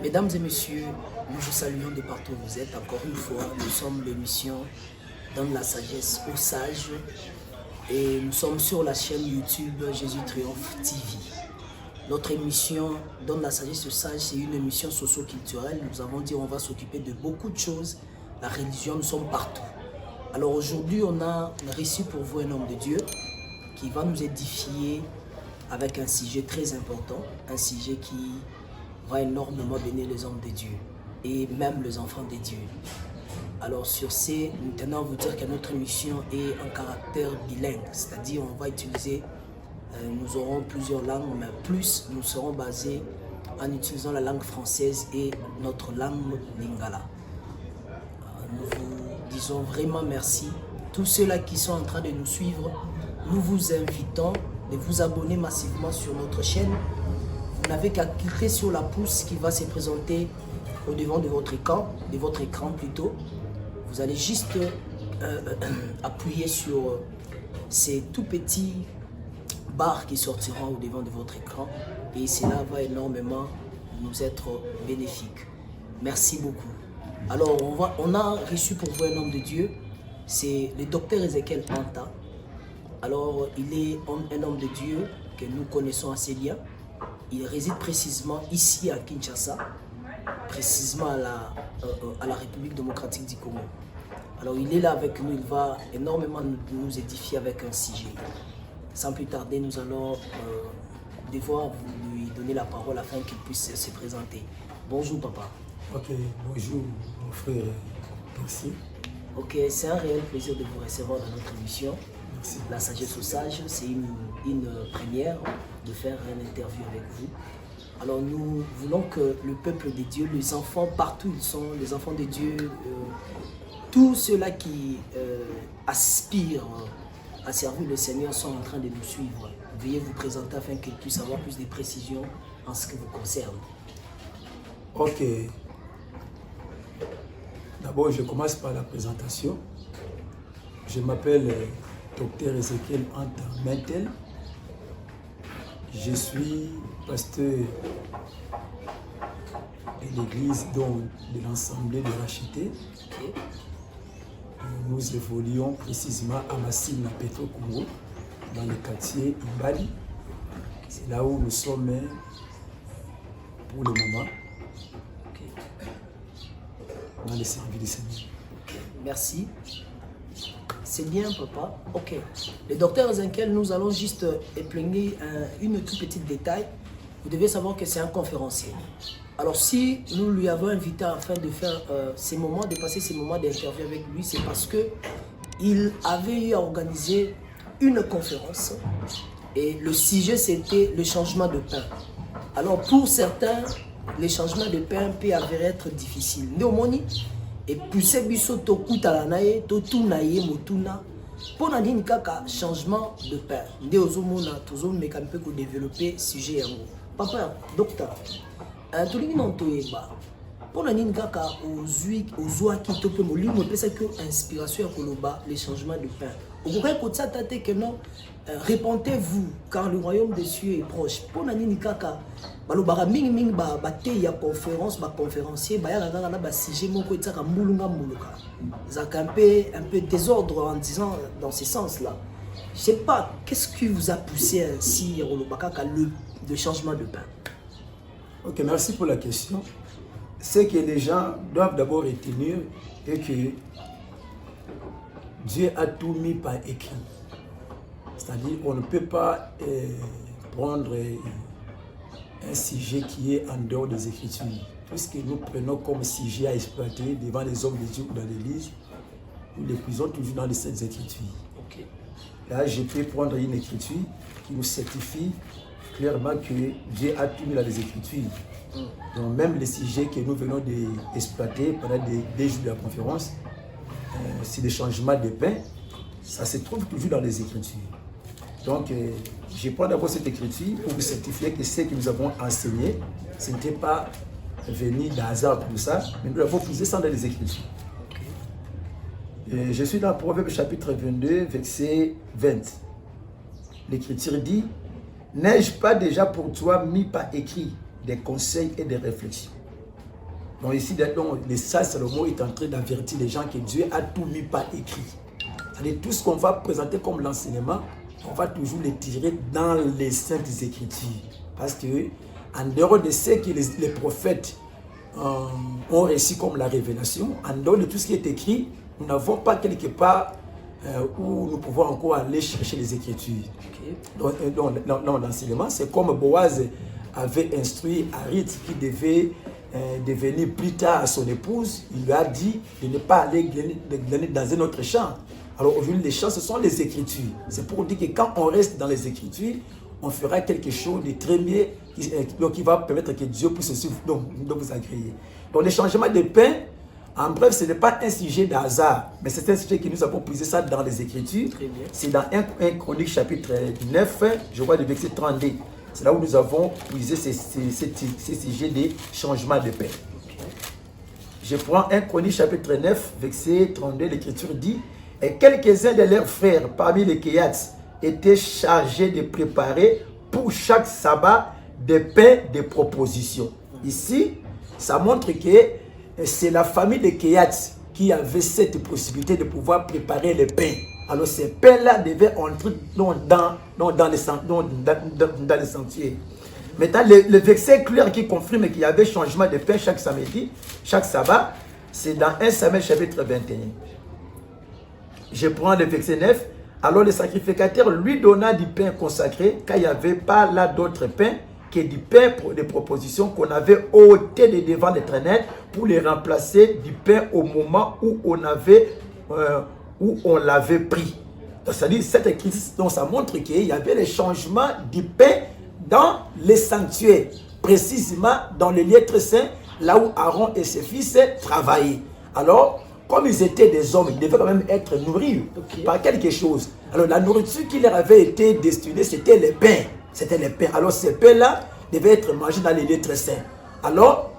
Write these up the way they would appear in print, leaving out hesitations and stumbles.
Mesdames et messieurs, nous vous saluons de partout où vous êtes. Encore une fois, nous sommes l'émission Donne la sagesse aux sages. Et nous sommes sur la chaîne YouTube Jésus Triomphe TV. Notre émission Donne la sagesse aux sages, c'est une émission socio-culturelle. Nous avons dit on va s'occuper de beaucoup de choses. La religion, nous sommes partout. Alors aujourd'hui, on a reçu pour vous un homme de Dieu qui va nous édifier avec un sujet très important, un sujet qui va énormément bénir les hommes de Dieu et même les enfants de Dieu. Alors sur ce, nous tenons à vous dire que notre émission est en caractère bilingue, c'est-à-dire on va utiliser, nous aurons plusieurs langues, mais plus nous serons basés en utilisant la langue française et notre langue lingala. Nous vous disons vraiment merci. Tous ceux-là qui sont en train de nous suivre, nous vous invitons de vous abonner massivement sur notre chaîne. Vous n'avez qu'à cliquer sur la pouce qui va se présenter au devant de votre écran plutôt. Vous allez juste appuyer sur ces tout petits barres qui sortiront au devant de votre écran et cela va énormément nous être bénéfique. Merci beaucoup. Alors on a reçu pour vous un homme de Dieu, c'est le docteur Ezekiel Anta. Alors il est un homme de Dieu que nous connaissons assez bien. Il réside précisément ici à Kinshasa, précisément à la République démocratique du Congo. Alors il est là avec nous, il va énormément nous édifier avec un sujet. Sans plus tarder, nous allons devoir lui donner la parole afin qu'il puisse se présenter. Bonjour papa. Ok, bonjour mon frère, merci. Ok, c'est un réel plaisir de vous recevoir dans notre émission. Merci. La sagesse aux sages, c'est une première de faire une interview avec vous. Alors nous voulons que le peuple de Dieu, les enfants partout ils sont, les enfants de Dieu, tous ceux-là qui aspirent à servir le Seigneur sont en train de nous suivre. Veuillez vous présenter afin qu'ils puissent avoir plus de précisions en ce qui vous concerne. Ok. D'abord, je commence par la présentation. Je m'appelle Dr Ezekiel Anta Mentel. Je suis pasteur de l'église de l'Assemblée de Rachité. Okay. Nous évoluons précisément à Massine, à Petro Congo, dans le quartier Imbali. C'est là où nous sommes pour le moment. Okay. Dans les services du Seigneur. Merci. C'est bien, papa. Ok. Le docteur Ezekiel, nous allons juste épingler une toute petite détail. Vous devez savoir que c'est un conférencier. Alors, si nous lui avons invité afin de faire de passer ces moments d'interview avec lui, c'est parce que il avait eu à organiser une conférence et le sujet c'était le changement de pain. Alors, pour certains, le changement de pain peut être difficile. Néomoni, et puis c'est biso to kutala nae to tunaye motuna pour nani kaka changement de pain. Nde ozomona tozo mekampe ko développer sujet yango. Papa, docteur, tolingi non toyeba. Pour nani kaka ozwa ki to pe molimo pesa que inspiration ya koloba les changements de pain. Okoka ko tsata te que non, répentez-vous car le royaume des cieux est proche. Pour nani kaka balobaka mingi mingi te ya conférence conférencier bayaka na ba sujet moko etaka mbulunga mbuluka. Zaka un peu désordre en disant dans ce sens-là. Je sais pas, qu'est-ce qui vous a poussé ainsi le changement de pain? Ok, merci pour la question. Ce que les gens doivent d'abord retenir est que Dieu a tout mis par écrit. C'est-à-dire qu'on ne peut pas prendre un sujet qui est en dehors des Écritures. Puisque nous prenons comme sujet à exploiter devant les hommes de Dieu ou dans l'Église, nous les prisons toujours dans les Saintes Écritures. Okay. Là, je peux prendre une écriture qui nous certifie clairement que Dieu a tout mis dans les Écritures. Donc même les sujets que nous venons d'exploiter pendant des jours de la conférence, c'est le changement de pain, ça se trouve toujours dans les Écritures. Donc, je prends d'abord cette écriture pour vous certifier que ce que nous avons enseigné, ce n'était pas venu d'un hasard comme ça, mais nous l'avons puisé dans les Écritures. Je suis dans Proverbe chapitre 22, verset 20. L'Écriture dit, « N'ai-je pas déjà pour toi mis par écrit des conseils et des réflexions? » Donc ici, le sage Salomon est en train d'avertir les gens que Dieu a tout mis par écrit. C'est-à-dire tout ce qu'on va présenter comme l'enseignement, on va toujours les tirer dans les Saintes Écritures. Parce que, en dehors de ce que les prophètes ont reçu comme la révélation, en dehors de tout ce qui est écrit, nous n'avons pas quelque part où nous pouvons encore aller chercher les Écritures. Okay. Dans l'enseignement, c'est comme Boaz avait instruit Harith qui devait devenir plus tard son épouse. Il lui a dit de ne pas aller glaner dans un autre champ. Alors aujourd'hui, les champs, ce sont les Écritures. C'est pour dire que quand on reste dans les Écritures, on fera quelque chose de très mieux qui va permettre que Dieu puisse vous agréer. Donc les changements de pain, en bref, ce n'est pas un sujet de hasard, mais c'est un sujet que nous avons puisé ça dans les Écritures. C'est dans 1 Chronique chapitre 9, je vois le verset 32. C'est là où nous avons puisé ces sujets de changement de pain. Je prends 1 Chronique chapitre 9, verset 32, l'Écriture dit « Et quelques-uns de leurs frères parmi les Kéats étaient chargés de préparer pour chaque sabbat des pains de proposition. » Ici, ça montre que c'est la famille de Kéat qui avait cette possibilité de pouvoir préparer les pains. Alors ces pains-là devaient entrer dans les sanctuaires. Maintenant, le verset clair qui confirme qu'il y avait changement de pain chaque samedi, chaque sabbat, c'est dans 1 Samuel chapitre 21. Je prends le verset 9. Alors le sacrificateur lui donna du pain consacré, car il n'y avait pas là d'autre pain que du pain de proposition qu'on avait ôté de devant l'Éternel pour les remplacer du pain au moment où on l'avait pris. Donc, c'est-à-dire, cette écriture, donc, ça montre qu'il y avait les changements du pain dans les sanctuaires, précisément dans les lieux très saints, là où Aaron et ses fils travaillaient. Alors, comme ils étaient des hommes, ils devaient quand même être nourris par quelque chose. Alors, la nourriture qui leur avait été destinée, c'était les pains. C'était les pains. Alors, ces pains-là devaient être mangés dans les lieux très saints. Alors,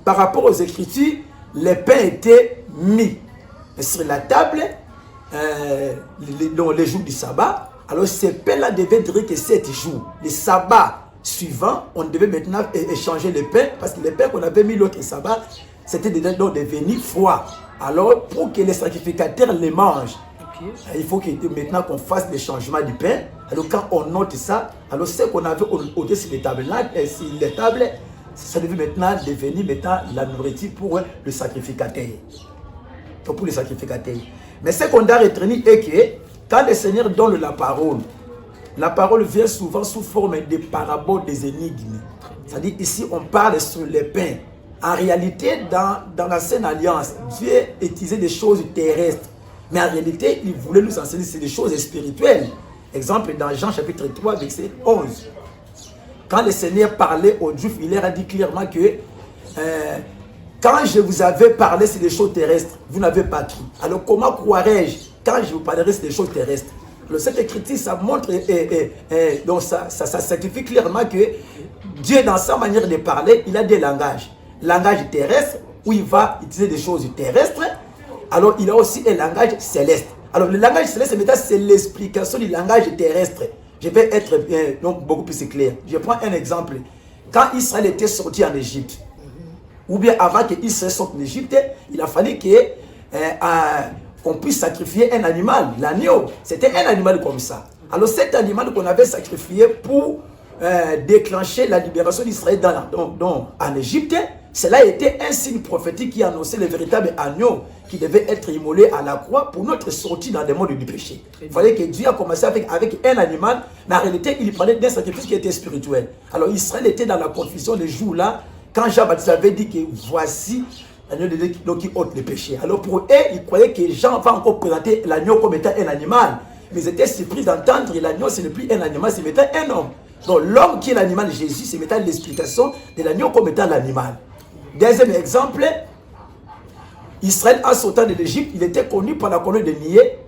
par rapport aux Écritures, les pains étaient mis sur la table les jours du sabbat. Alors, ces pains-là devaient durer que 7 jours. Les sabbats suivants, on devait maintenant échanger les pains, parce que les pains qu'on avait mis l'autre sabbat, c'était devenu froid. Alors, pour que les sacrificateurs les mangent, il faut que maintenant qu'on fasse des changements du pain. Alors, quand on note ça, alors ce qu'on avait ôté sur les tables, ça devait maintenant devenir la nourriture pour le sacrificateur. Pour les sacrificateurs. Mais ce qu'on doit retenir est que quand le Seigneur donne la parole vient souvent sous forme de paraboles, des énigmes. C'est-à-dire ici on parle sur les pains. En réalité, dans l'ancienne alliance, Dieu utilisait des choses terrestres. Mais en réalité, il voulait nous enseigner sur des choses spirituelles. Exemple, dans Jean chapitre 3, verset 11. Quand le Seigneur parlait aux Juifs, il leur a dit clairement que quand je vous avais parlé sur des choses terrestres, vous n'avez pas cru. Alors comment croirais-je quand je vous parlerai sur des choses terrestres? Alors, cette écriture, ça montre, donc ça sacrifie clairement que Dieu, dans sa manière de parler, il a des langages. Langage terrestre, où il va utiliser des choses terrestres. Alors, il a aussi un langage céleste. Alors, le langage céleste, c'est l'explication du langage terrestre. Je vais être donc beaucoup plus clair. Je prends un exemple. Quand Israël était sorti en Égypte, ou bien avant qu'Israël sorte d'Égypte, il a fallu qu'on puisse sacrifier un animal, l'agneau. C'était un animal comme ça. Alors, cet animal qu'on avait sacrifié pour déclencher la libération d'Israël en Égypte, cela était un signe prophétique qui annonçait le véritable agneau qui devait être immolé à la croix pour notre sortie dans le monde du péché. Il fallait que Dieu a commencé avec un animal, mais en réalité, il parlait d'un sacrifice qui était spirituel. Alors Israël était dans la confusion les jours là, quand Jean-Baptiste avait dit que voici l'agneau de Dieu qui ôte le péché. Alors pour eux, ils croyaient que Jean va encore présenter l'agneau comme étant un animal. Mais ils étaient surpris d'entendre que l'agneau, ce n'est plus un animal, c'est étant un homme. Donc l'homme qui est l'animal de Jésus, c'est mettant l'explication de l'agneau comme étant l'animal. Deuxième exemple, Israël en sortant de l'Égypte, il était connu par la colonne de nuée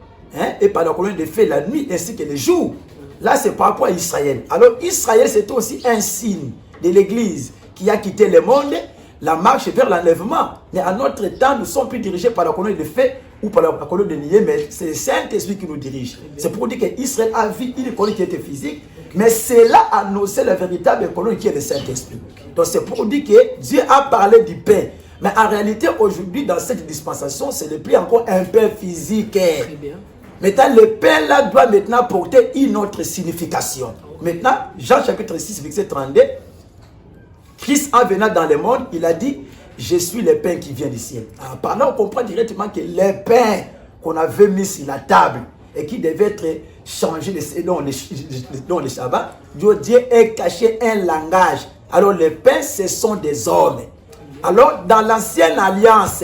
et par la colonne de feu la nuit ainsi que le jour. Là, c'est par rapport à Israël. Alors Israël, c'est aussi un signe de l'Église qui a quitté le monde, la marche vers l'enlèvement. Mais à notre temps, nous ne sommes plus dirigés par la colonne de feu ou par la colonne de nuée, mais c'est le Saint-Esprit qui nous dirige. C'est pour dire qu'Israël a vu une colonne qui était physique, mais cela annonçait la véritable colonne qui est le Saint-Esprit. Donc c'est pour dire que Dieu a parlé du pain Mais en réalité, aujourd'hui, dans cette dispensation, ce n'est plus encore un pain physique. Très bien. Maintenant, le pain là doit maintenant porter une autre signification. Maintenant, Jean chapitre 6, verset 32, Christ en venant dans le monde, il a dit, je suis le pain qui vient du ciel. Alors, par là, on comprend directement que le pain qu'on avait mis sur la table et qui devait être changé dans le Shabbat, Dieu a caché un langage. Alors, les pains, ce sont des hommes. Alors, dans l'ancienne alliance,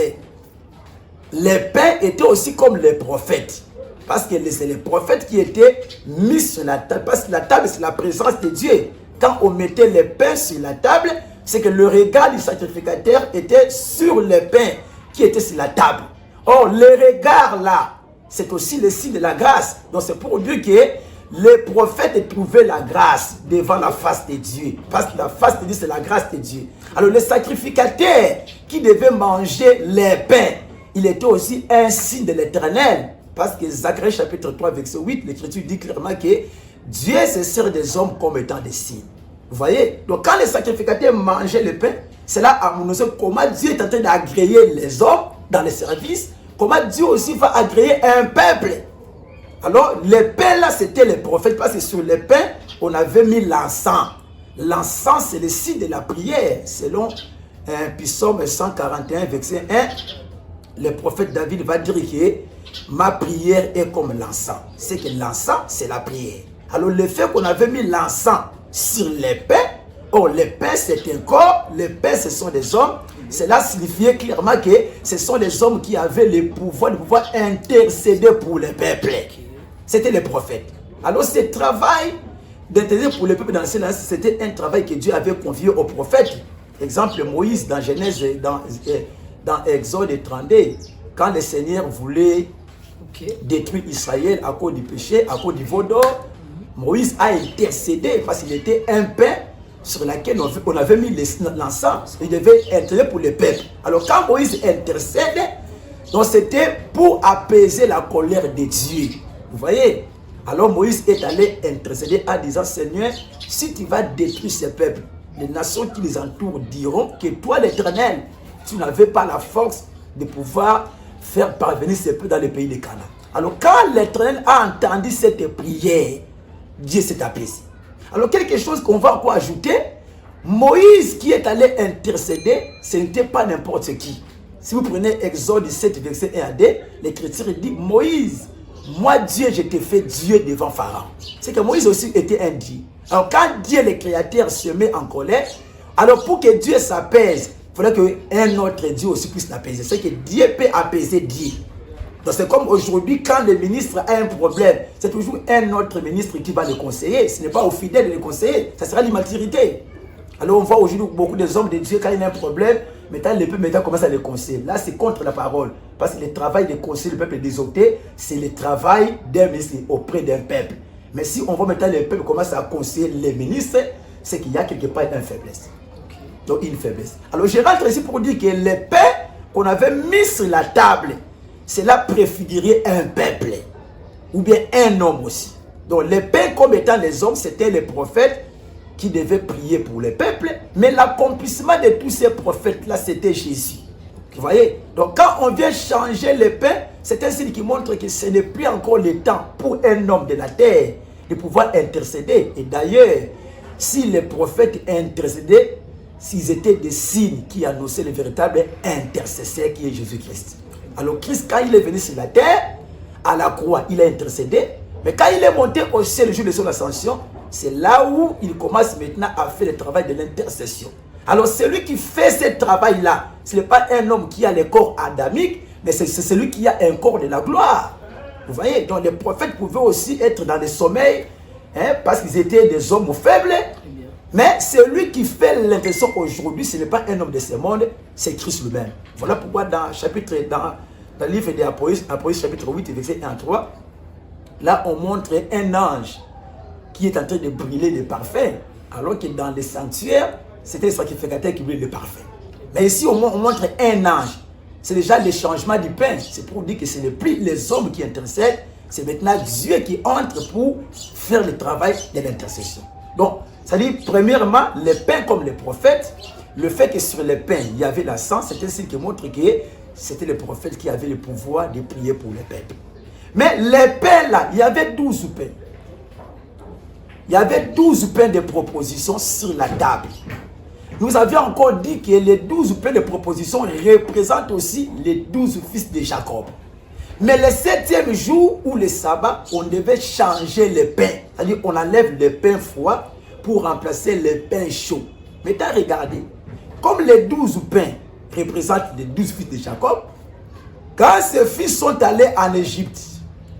les pains étaient aussi comme les prophètes. Parce que c'est les prophètes qui étaient mis sur la table. Parce que la table, c'est la présence de Dieu. Quand on mettait les pains sur la table, c'est que le regard du sacrificateur était sur les pains qui étaient sur la table. Or, le regard là, c'est aussi le signe de la grâce. Donc, c'est pour dire que les prophètes trouvaient la grâce devant la face de Dieu. Parce que la face de Dieu, c'est la grâce de Dieu. Alors, le sacrificateur qui devait manger les pains, il était aussi un signe de l'Éternel. Parce que Zacharie chapitre 3, verset 8, l'Écriture dit clairement que Dieu se sert des hommes comme étant des signes. Vous voyez? Donc quand les sacrificateurs mangeaient le pain, c'est là à nous dire comment Dieu est en train d'agréer les hommes dans les services, comment Dieu aussi va agréer un peuple. Alors les pains là, c'était les prophètes, parce que sur les pains, on avait mis l'encens. L'encens, c'est le signe de la prière. Selon Psaume 141, verset 1, le prophète David va dire que ma prière est comme l'encens. C'est que l'encens, c'est la prière. Alors le fait qu'on avait mis l'encens sur les pains, oh, les pains c'est un corps, les pains ce sont des hommes. Cela signifiait clairement que ce sont des hommes qui avaient le pouvoir de pouvoir intercéder pour le peuple. C'était les prophètes. Alors ce travail d'intercéder pour le peuple dans l'ancienne alliance, c'était un travail que Dieu avait confié aux prophètes. Exemple, Moïse dans Genèse, dans Exode 32, quand le Seigneur voulait détruire Israël à cause du péché, à cause du veau d'or, Moïse a intercédé parce qu'il était un pain sur lequel on avait mis l'encens. Il devait intercéder pour le peuple. Alors quand Moïse intercède, donc c'était pour apaiser la colère de Dieu. Vous voyez? Alors Moïse est allé intercéder en disant, Seigneur, si tu vas détruire ce peuple, les nations qui les entourent diront que toi l'Éternel, tu n'avais pas la force de pouvoir faire parvenir ce peuple dans le pays de Canaan. Alors quand l'Éternel a entendu cette prière, Dieu s'est apaisé. Alors quelque chose qu'on va encore ajouter, Moïse qui est allé intercéder, ce n'était pas n'importe qui. Si vous prenez Exode 17, verset 1 à 2, l'Écriture dit, Moïse, moi Dieu, je t'ai fait Dieu devant Pharaon. C'est que Moïse aussi était un Dieu. Alors quand Dieu le Créateur se met en colère, alors pour que Dieu s'apaise, il faudrait qu'un autre Dieu aussi puisse l'apaiser. C'est que Dieu peut apaiser Dieu. Donc c'est comme aujourd'hui, quand le ministre a un problème, c'est toujours un autre ministre qui va le conseiller. Ce n'est pas aux fidèles de le conseiller, ça sera l'immaturité. Alors on voit aujourd'hui beaucoup des hommes de Dieu, quand il y a un problème, maintenant le peuple commence à le conseiller. Là c'est contre la parole. Parce que le travail de conseiller le peuple désorté, c'est le travail d'un ministre auprès d'un peuple. Mais si on voit maintenant le peuple commence à conseiller les ministres, c'est qu'il y a quelque part une faiblesse. Donc une faiblesse. Alors je rentre ici pour dire que les pains qu'on avait mis sur la table, cela préfigurait un peuple. Ou bien un homme aussi. Donc les pains comme étant les hommes, c'était les prophètes qui devaient prier pour le peuple. Mais l'accomplissement de tous ces prophètes-là, c'était Jésus. Vous voyez? Donc quand on vient changer les pains, c'est un signe qui montre que ce n'est plus encore le temps pour un homme de la terre de pouvoir intercéder. Et d'ailleurs, si les prophètes intercédaient, s'ils étaient des signes qui annonçaient le véritable intercesseur qui est Jésus-Christ. Alors Christ, quand il est venu sur la terre, à la croix, il a intercédé. Mais quand il est monté au ciel le jour de son ascension, c'est là où il commence maintenant à faire le travail de l'intercession. Alors celui qui fait ce travail-là, ce n'est pas un homme qui a le corps adamique, mais c'est celui qui a un corps de la gloire. Vous voyez? Donc les prophètes pouvaient aussi être dans le sommeil, parce qu'ils étaient des hommes faibles. Mais celui qui fait l'intercession aujourd'hui, ce n'est pas un homme de ce monde, c'est Christ lui-même. Voilà pourquoi dans le livre d'Apocalypse, chapitre 8, verset 1 à 3, là on montre un ange qui est en train de brûler le parfum, alors que dans le sanctuaire, c'était le sacrificateur qui brûle le parfum. Mais ici on montre un ange. C'est déjà le changement du pain. C'est pour dire que ce n'est plus les hommes qui intercèdent, c'est maintenant Dieu qui entre pour faire le travail de l'intercession. Donc, ça dit, premièrement, les pains comme les prophètes, le fait que sur les pains, il y avait la sang, c'est un signe qui montre que c'était le prophète qui avait le pouvoir de prier pour les peuples. Mais les pains là, il y avait 12 pains. Il y avait 12 pains de propositions sur la table. Nous avions encore dit que les 12 pains de propositions représentent aussi les 12 fils de Jacob. Mais le 7e jour ou le sabbat, on devait changer les pains. C'est-à-dire on enlève les pains froids pour remplacer les pains chauds. Maintenant, regardez. Comme les 12 pains représentent les 12 fils de Jacob, quand ces fils sont allés en Égypte,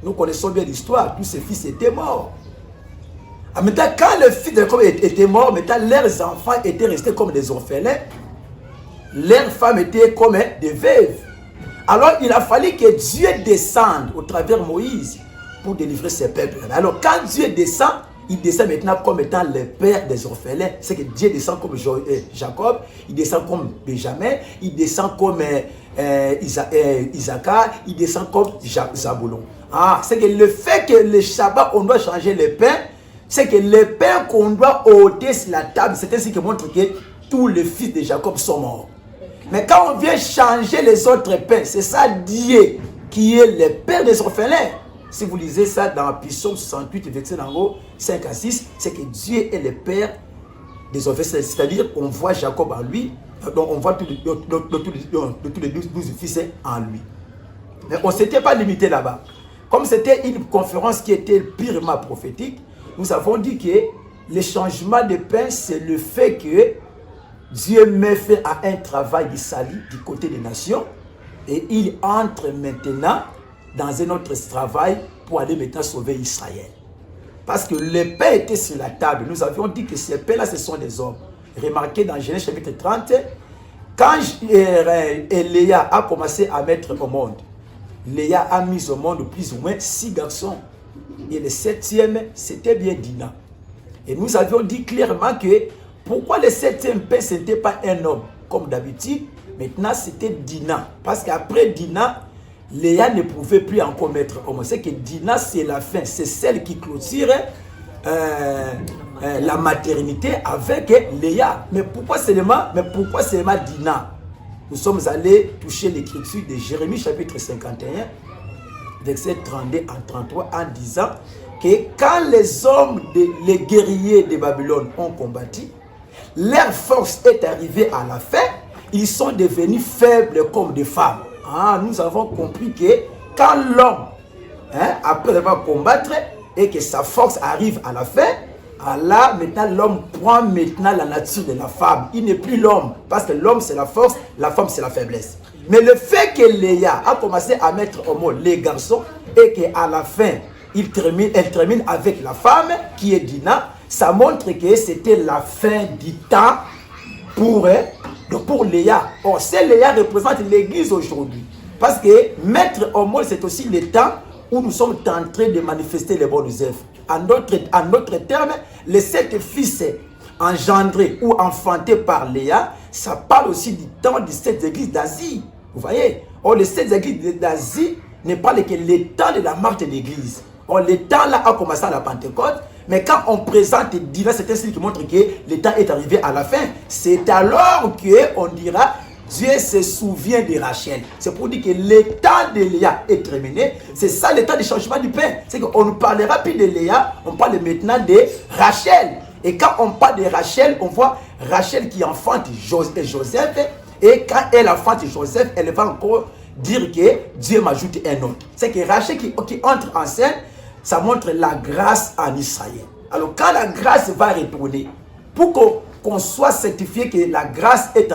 nous connaissons bien l'histoire, tous ces fils étaient morts. Maintenant, quand les fils de Jacob étaient morts, maintenant, leurs enfants étaient restés comme des orphelins. Leurs femmes étaient comme des veuves. Alors, il a fallu que Dieu descende au travers Moïse pour délivrer ses peuples. Alors, quand Dieu descend, il descend maintenant comme étant le père des orphelins. C'est que Dieu descend comme Jacob, il descend comme Benjamin, il descend comme Isaac, il descend comme Zabulon. Ah, c'est que le fait que le Shabbat, on doit changer les pains, c'est que les pains qu'on doit ôter sur la table, c'est ainsi qui montre que tous les fils de Jacob sont morts. Mais quand on vient changer les autres pains, c'est ça Dieu qui est le père des orphelins. Si vous lisez ça dans Psaume 68, verset 5 à 6, c'est que Dieu est le père des orphelins. C'est-à-dire on voit Jacob en lui, donc on voit tous les 12 fils en lui. Mais on ne s'était pas limité là-bas. Comme c'était une conférence qui était purement prophétique, nous avons dit que le changement de pain, c'est le fait que Dieu met fin à un travail de salut du côté des nations et il entre maintenant dans un autre travail pour aller maintenant sauver Israël. Parce que les pains étaient sur la table. Nous avions dit que ces pains-là, ce sont des hommes. Remarquez dans Genèse chapitre 30, quand Léa a commencé à mettre au monde, Léa a mis au monde plus ou moins 6 garçons. Et le 7e, c'était bien Dina. Et nous avions dit clairement que pourquoi le 7e pain, ce n'était pas un homme comme d'habitude. Maintenant, c'était Dina. Parce qu'après Dina, Léa ne pouvait plus encore mettre homme. C'est que Dina, c'est la fin. C'est celle qui clôture la maternité avec Léa. Mais pourquoi seulement Dina? Nous sommes allés toucher l'écriture de Jérémie chapitre 51, verset 32 à 33, en disant que quand les hommes, les guerriers de Babylone ont combattu, leur force est arrivée à la fin, ils sont devenus faibles comme des femmes. Ah, nous avons compris que quand l'homme, après avoir combattu, et que sa force arrive à la fin, là, maintenant, l'homme prend maintenant la nature de la femme. Il n'est plus l'homme, parce que l'homme, c'est la force, la femme, c'est la faiblesse. Mais le fait que Léa a commencé à mettre au monde les garçons, et qu'à la fin, elle termine avec la femme, qui est Dina, ça montre que c'était la fin du temps pour Léa. Or, c'est Léa représente l'église aujourd'hui. Parce que mettre au monde, c'est aussi le temps où nous sommes en train de manifester les bonnes œuvres. En d'autres termes, les 7 fils engendrés ou enfantés par Léa, ça parle aussi du temps des 7 églises d'Asie. Vous voyez? Or, les 7 églises d'Asie ne parlent que le temps de la marche de l'église. Or, le temps là a commencé à la Pentecôte. Mais quand on présente Dina, c'est un signe qui montre que le temps est arrivé à la fin. C'est alors qu'on dira Dieu se souvient de Rachel. C'est pour dire que le temps de Léa est terminé. C'est ça le temps du changement du pain. C'est qu'on ne parlera plus de Léa, on parle maintenant de Rachel. Et quand on parle de Rachel, on voit Rachel qui enfante Joseph. Et quand elle enfante Joseph, elle va encore dire que Dieu m'ajoute un autre. C'est que Rachel qui entre en scène, ça montre la grâce en Israël. Alors quand la grâce va retourner, pour qu'on soit certifié que la grâce est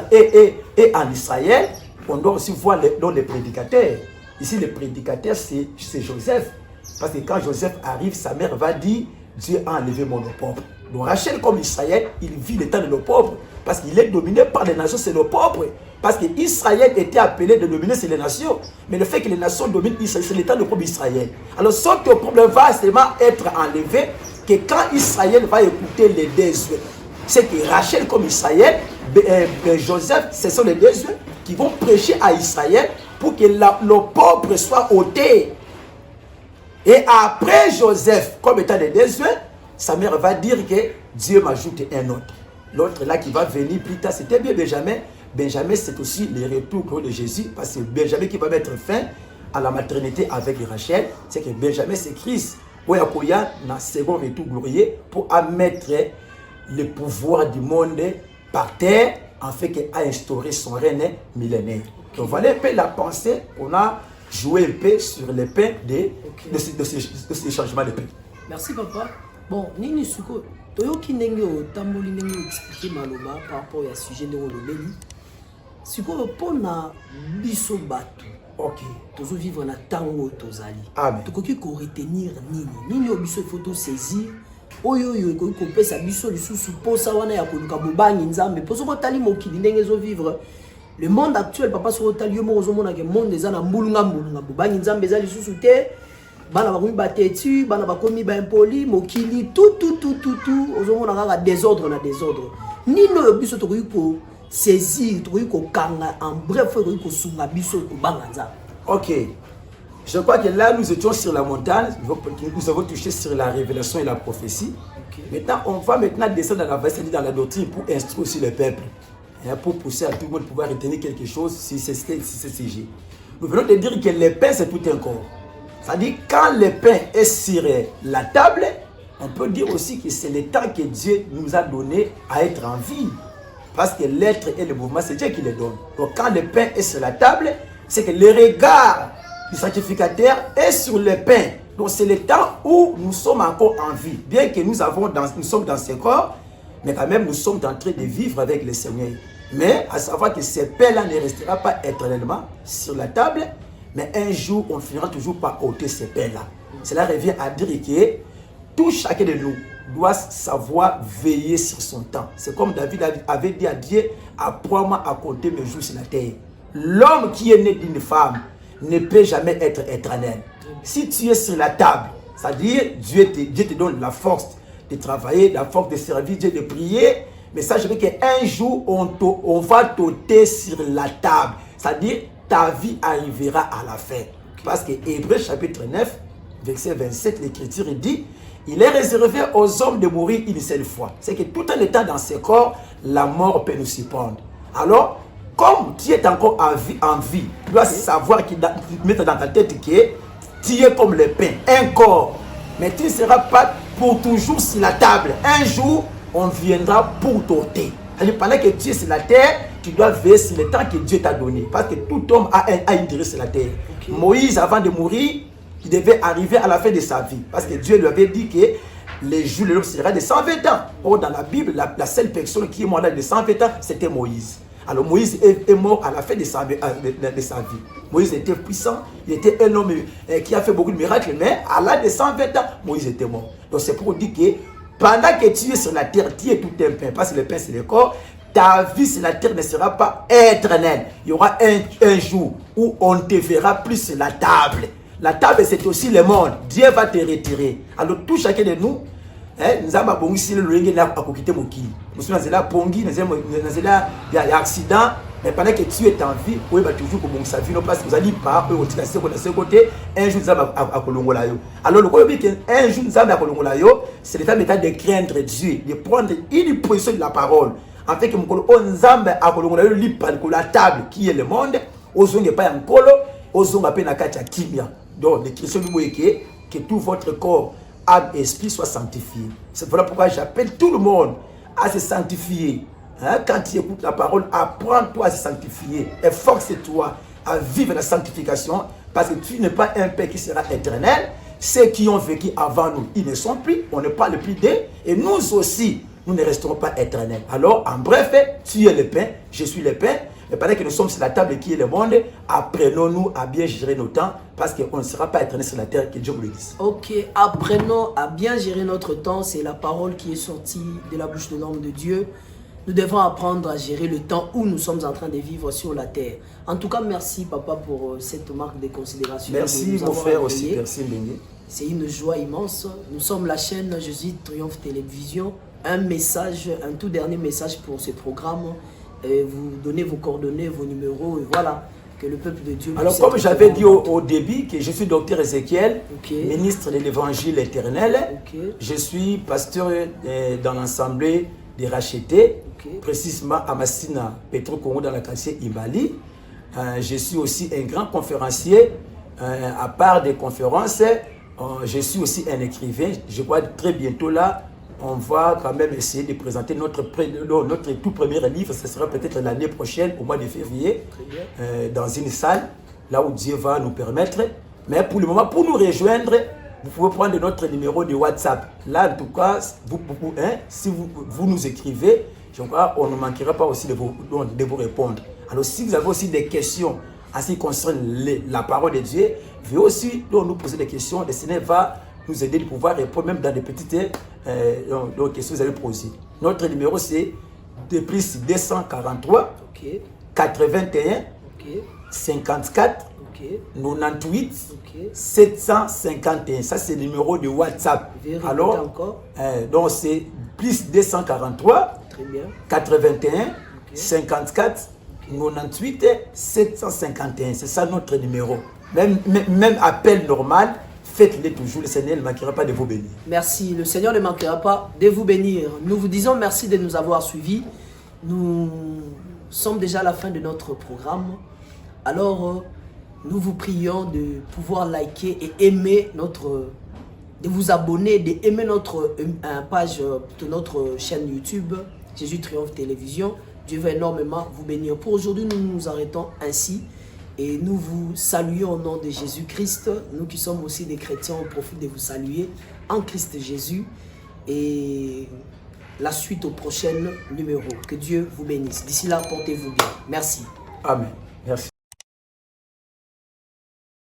en Israël, on doit aussi voir les prédicateurs. Ici, le prédicateur, c'est Joseph. Parce que quand Joseph arrive, sa mère va dire, Dieu a enlevé mon pauvre. Donc Rachel, comme Israël, il vit le temps de nos pauvres. Parce qu'il est dominé par les nations, c'est nos pauvres. Parce qu'Israël était appelé de dominer sur les nations. Mais le fait que les nations dominent Israël, c'est l'état de pauvre Israël. Alors, ce problème va seulement être enlevé que quand Israël va écouter les deux yeux. C'est que Rachel comme Israël, Joseph, ce sont les deux yeux qui vont prêcher à Israël pour que le pauvre soit ôté. Et après Joseph, comme étant les deux yeux, sa mère va dire que Dieu m'ajoute un autre. l'autre là qui va venir plus tard, c'était bien Benjamin. Benjamin, c'est aussi le retour de Jésus, parce que Benjamin qui va mettre fin à la maternité avec Rachel, c'est que Benjamin, c'est Christ. Oyakoya, dans le second retour glorieux, pour mettre le pouvoir du monde par terre, en fait qu'il a instauré son règne millénaire. Donc voilà un peu la pensée qu'on a joué un peu sur les pains de ces changements de pain. Merci papa. Bon, Nini Suko, toyoki ndenge otamboli ndenge expliquer maloba par rapport à sujet de olobeli. Suko pona biso batu. OK. Tozo vivre na tango tozali. Amen. Tokoki ko retenir nini? Nini obiso faut saisir. Oyo yo ko kopesa biso lisusu posa wana ya koluka bobangi nzambe. Poso ko tali mokili ndenge zo vivre. Le monde actuel papa so tali yo mo ozomona ke monde eza na mbulunga bobangi nzambe eza lisusu te. Bana bakomi batetu, bana bakomi ba impoli, mokili tout ozomona kaka désordre na désordre. Nino yo biso tokoki ko saisir, tokoki ko kanga en bref tokoki ko sunga biso ko banganza. OK. Je crois que là nous étions sur la montagne, nous avons touché sur la révélation et la prophétie. Okay. Maintenant on va descendre dans la vallée, c'est-à-dire dans la doctrine pour instruire aussi le peuple. Pour pousser à tout le monde pouvoir retenir quelque chose si c'est ce sujet. Nous venons de dire que le pain c'est tout un corps. C'est-à-dire, quand le pain est sur la table, on peut dire aussi que c'est le temps que Dieu nous a donné à être en vie. Parce que l'être et le mouvement, c'est Dieu qui les donne. Donc, quand le pain est sur la table, c'est que le regard du sacrificateur est sur le pain. Donc, c'est le temps où nous sommes encore en vie. Bien que nous sommes dans ce corps, mais quand même, nous sommes en train de vivre avec le Seigneur. Mais à savoir que ce pain-là ne restera pas éternellement sur la table, mais un jour, on finira toujours par ôter ces pains-là. Cela revient à dire que tout chacun de nous doit savoir veiller sur son temps. C'est comme David avait dit à Dieu, apprends-moi à compter mes jours sur la terre. L'homme qui est né d'une femme ne peut jamais être éternel. Si tu es sur la table, c'est-à-dire Dieu te donne la force de travailler, la force de servir Dieu, de prier, mais sache qu'un jour, on va t'ôter sur la table. C'est-à-dire, ta vie arrivera à la fin. Parce que Hébreux chapitre 9, verset 27, l'Écriture dit, il est réservé aux hommes de mourir une seule fois. C'est que tout en étant dans ce corps, la mort peut nous surprendre. Alors, comme tu es encore en vie, tu dois savoir, mettre dans ta tête que tu es comme le pain, un corps. Mais tu ne seras pas pour toujours sur la table. Un jour, on viendra pour t'ôter. Pendant que tu es sur la terre, tu dois veiller sur le temps que Dieu t'a donné. Parce que tout homme a une durée sur la terre. Okay. Moïse, avant de mourir, il devait arriver à la fin de sa vie. Parce que Dieu lui avait dit que les jours de l'homme sera de 120 ans. Or, dans la Bible, la seule personne qui est morte de 120 ans, c'était Moïse. Alors, Moïse est mort à la fin de sa vie. Moïse était puissant. Il était un homme qui a fait beaucoup de miracles. Mais à l'âge de 120 ans, Moïse était mort. Donc, c'est pour dire que pendant que tu es sur la terre, tu es tout un pain. Parce que le pain, c'est le corps. Ta vie sur la terre ne sera pas éternelle. Il y aura un jour où on ne te verra plus sur la table. La table, c'est aussi le monde. Dieu va te retirer. Alors, tout chacun de nous, nous avons un accident. Nous avons un accident. Mais pendant que tu es en vie, vous allez toujours comme ça vie, parce que vous allez pas, vous allez de ce côté, un jour, vous allez à Kolongolayo. Alors, le problème est qu'un jour, nous allons à Kolongolayo, c'est le temps de craindre Dieu, de prendre une position de la parole. En fait, que nous allons à Kolongolayo, la table qui est le monde, aux zones pas en colo, aux zones à peine à Katia Kimia. Donc, les chrétiens nous disent que tout votre corps, âme et esprit soient sanctifiés. C'est voilà pourquoi j'appelle tout le monde à se sanctifier. Quand tu écoutes la parole, apprends-toi à se sanctifier. Efforce-toi à vivre la sanctification parce que tu n'es pas un Père qui sera éternel. Ceux qui ont vécu avant nous, ils ne sont plus. On ne parle plus d'eux. Et nous aussi, nous ne resterons pas éternels. Alors, en bref, tu es le pain, je suis le pain. Mais pendant que nous sommes sur la table qui est le monde, apprenons-nous à bien gérer nos temps parce qu'on ne sera pas éternel sur la terre, que Dieu vous le dise. Ok, apprenons à bien gérer notre temps. C'est la parole qui est sortie de la bouche de l'homme de Dieu. Nous devons apprendre à gérer le temps où nous sommes en train de vivre sur la terre. En tout cas, merci papa pour cette marque de considération. Merci mon frère aussi, merci Bengue. C'est une joie immense. Nous sommes la chaîne Jésus Triomphe Télévision. Un message, un tout dernier message pour ce programme. Vous donnez vos coordonnées, vos numéros et voilà. Que le peuple de Dieu... Alors comme j'avais dit au début que je suis docteur Ézéchiel, ministre de l'évangile éternel, je suis pasteur dans l'assemblée de racheter, Ok. précisément à Massina, Petro-Congo dans la quartier Imbali. Je suis aussi un grand conférencier. À part des conférences, je suis aussi un écrivain. Je crois que très bientôt là, on va quand même essayer de présenter notre tout premier livre. Ce sera peut-être l'année prochaine, au mois de février, dans une salle, là où Dieu va nous permettre. Mais pour le moment, pour nous rejoindre, vous pouvez prendre notre numéro de WhatsApp. Là, en tout cas, si vous nous écrivez, je crois qu'on ne manquera pas aussi de vous répondre. Alors, si vous avez aussi des questions en ce qui concerne la parole de Dieu, veuillez aussi nous poser des questions. Le Seigneur va nous aider de pouvoir répondre même dans des petites questions que vous avez posées. Notre numéro, c'est de plus 243 Ok. 81 Ok. 54 Ok. 98 Ok. 751. Ça, c'est le numéro de WhatsApp. Vérifiez Alors, encore. donc c'est plus 243 Très bien. 81 54 98 751. C'est ça notre numéro. Même appel normal, faites-le toujours. Le Seigneur ne manquera pas de vous bénir. Merci. Le Seigneur ne manquera pas de vous bénir. Nous vous disons merci de nous avoir suivis. Nous sommes déjà à la fin de notre programme. Alors, nous vous prions de pouvoir liker et aimer de vous abonner, d'aimer notre page de notre chaîne YouTube, Jésus Triomphe Télévision. Dieu va énormément vous bénir. Pour aujourd'hui, nous nous arrêtons ainsi et nous vous saluons au nom de Jésus-Christ. Nous qui sommes aussi des chrétiens, on profite de vous saluer en Christ Jésus. Et la suite au prochain numéro. Que Dieu vous bénisse. D'ici là, portez-vous bien. Merci. Amen. Merci.